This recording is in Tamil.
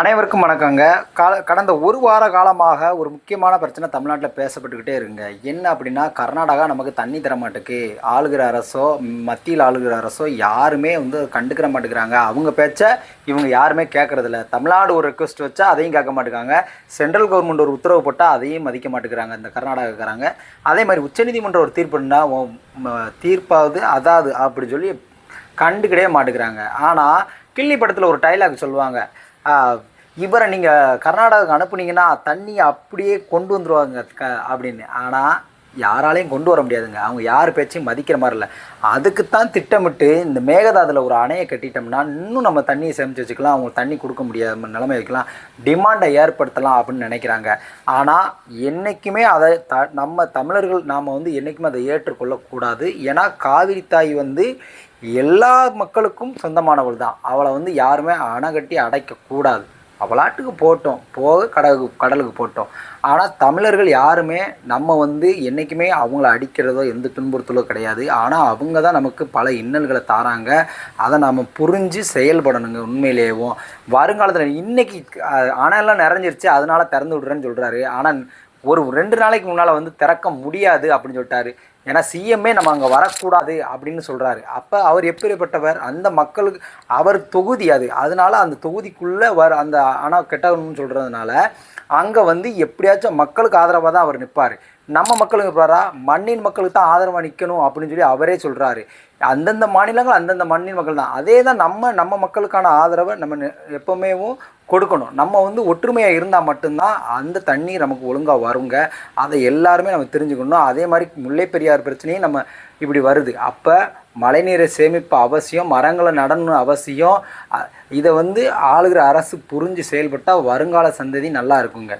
அனைவருக்கும் வணக்கங்க. கடந்த ஒரு வார காலமாக ஒரு முக்கியமான பிரச்சனை தமிழ்நாட்டில் பேசப்பட்டுக்கிட்டே இருக்குங்க. என்ன அப்படின்னா, கர்நாடகா நமக்கு தண்ணி தர மாட்டேக்கு. ஆளுகிற அரசோ, மத்தியில் ஆளுகிற அரசோ யாருமே கண்டுக்கிற மாட்டேங்கிறாங்க. அவங்க பேச்ச இவங்க யாருமே கேட்கறதில்ல. தமிழ்நாடு ஒரு ரெக்வஸ்ட் வச்சா அதையும் கேட்க மாட்டேங்கிறாங்க. சென்ட்ரல் கவர்மெண்ட் ஒரு உத்தரவு போட்டால் அதையும் மதிக்க மாட்டேங்கிறாங்க இந்த கர்நாடகாக்காரங்க. அதே மாதிரி உச்சநீதிமன்றம் ஒரு தீர்ப்புன்னா தீர்ப்பாவது அதாவது அப்படி சொல்லி கண்டுக்கிடவே மாட்டேங்கிறாங்க. ஆனால் கில்லி படத்தில் ஒரு டைலாக் சொல்லுவாங்க, இவரை நீங்கள் கர்நாடகாவுக்கு அனுப்புனீங்கன்னா தண்ணியை அப்படியே கொண்டு வந்துடுவாங்க அப்படின்னு. ஆனால் யாராலையும் கொண்டு வர முடியாதுங்க. அவங்க யார் பேச்சையும் மதிக்கிற மாதிரி இல்லை. அதுக்குத்தான் திட்டமிட்டு இந்த மேகதாதுல ஒரு அணையை கட்டிட்டோம்னா இன்னும் நம்ம தண்ணியை சேமித்து வச்சுக்கலாம், அவங்களுக்கு தண்ணி கொடுக்க முடியாத நிலைமை வைக்கலாம், டிமாண்டை ஏற்படுத்தலாம் அப்படின்னு நினைக்கிறாங்க. ஆனால் என்றைக்குமே அதை நம்ம தமிழர்கள் நாம் என்றைக்குமே அதை ஏற்றுக்கொள்ளக்கூடாது. ஏன்னா காவிரி தாய் எல்லா மக்களுக்கும் சொந்தமானவள் தான். அவளை யாருமே அணைகட்டி அடைக்கக்கூடாது. அவளாட்டுக்கு போட்டோம், போக கடலுக்கு போட்டோம். ஆனால் தமிழர்கள் யாருமே நம்ம என்றைக்குமே அவங்கள அடிக்கிறதோ எந்த துன்புறுத்தலோ கிடையாது. ஆனால் அவங்க தான் நமக்கு பல இன்னல்களை தாராங்க. அதை நாம் புரிஞ்சு செயல்படணுங்க. உண்மையிலேயும் வருங்காலத்தில் இன்றைக்கி அணையெல்லாம் நிறைஞ்சிருச்சு, அதனால திறந்து விடுறேன்னு சொல்கிறாரு. ஆனால் ஒரு 2 நாளைக்கு முன்னால் திறக்க முடியாது அப்படின்னு சொல்லிட்டாரு. ஏன்னா சிஎம்ஏ நம்ம அங்கே வரக்கூடாது அப்படின்னு சொல்கிறாரு. அப்போ அவர் எப்படிப்பட்டவர்? அந்த மக்களுக்கு அவர் தொகுதி அது. அதனால அந்த தொகுதிக்குள்ளே அந்த ஆனால் கெட்டவன்னு சொல்கிறதுனால அங்கே எப்படியாச்சும் மக்களுக்கு ஆதரவாக தான் அவர் நிற்பார். நம்ம மக்களுக்கு இருப்பாரா? மண்ணின் மக்களுக்கு தான் ஆதரவாக நிற்கணும் அப்படின்னு சொல்லி அவரே சொல்கிறாரு. அந்தந்த மாநிலங்கள் அந்தந்த மண்ணின் மக்கள் தான். அதே தான் நம்ம மக்களுக்கான ஆதரவை நம்ம எப்போவுமே கொடுக்கணும். நம்ம ஒற்றுமையாக இருந்தால் மட்டும்தான் அந்த தண்ணீர் நமக்கு ஒழுங்காக வருங்க. அதை எல்லாருமே நம்ம தெரிஞ்சுக்கணும். அதே மாதிரி முல்லை பெரியார் பிரச்சனையும் நம்ம இப்படி வருது. அப்போ மழைநீரை சேமிப்பு அவசியம், மரங்களை நடணும் அவசியம். இதை ஆளுகிற அரசு புரிஞ்சு செயல்பட்டால் வருங்கால சந்ததி நல்லா இருக்குங்க.